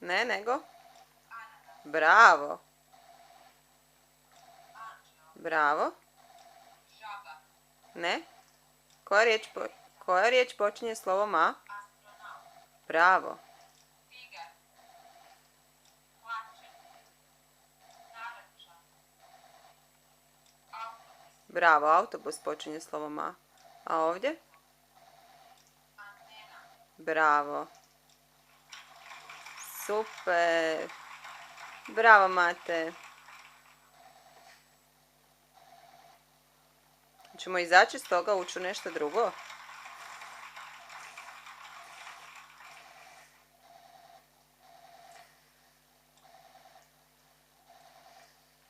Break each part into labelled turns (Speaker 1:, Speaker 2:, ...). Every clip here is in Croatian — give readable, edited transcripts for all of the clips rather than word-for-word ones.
Speaker 1: Ne, nego? Bravo. Bravo. Ne? Koja riječ počinje slovom A? Bravo. Bravo, autobus počinje slovom A. A ovdje? Bravo. Super. Bravo, Mate. Ćemo izaći iz toga, ući u nešto drugo?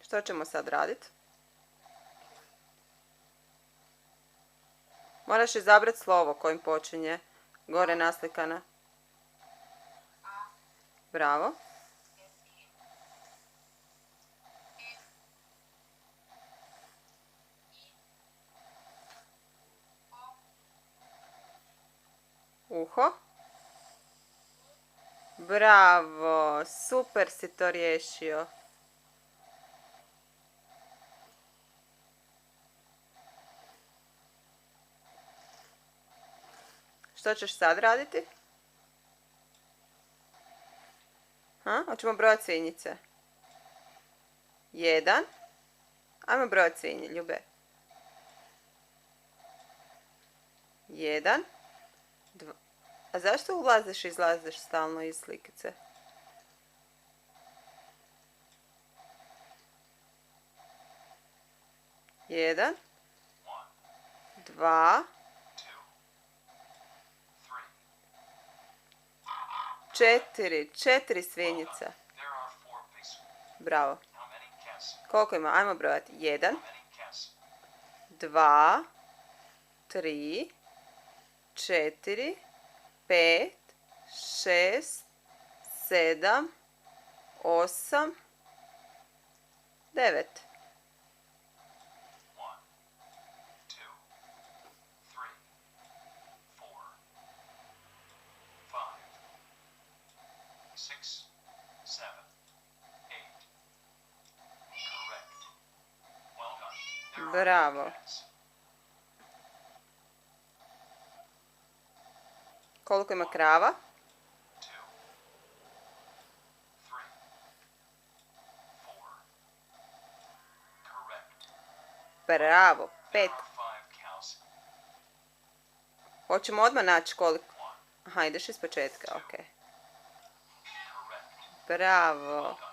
Speaker 1: Što ćemo sad raditi? Moraš izabrati slovo kojim počinje. Gore naslikana. Bravo. Uho. Bravo. Super si to riješio. Što ćeš sad raditi? Hoćemo brojati svinjice. 1. Ajmo brojati svinje, Ljube. 1. 2. A zašto ulaziš i izlaziš stalno iz slikice? 1. 2. 4 svinjica. Bravo. Koliko ima? Ajmo brojati. 1, 2, 3, 4, 5, 6, 7, 8, 9. Bravo. Koliko ima krava? 2, 3, 4, 5. Bravo. 5. Hoćemo odmah naći koliko. Aha, ideš iz početka, ok. Bravo.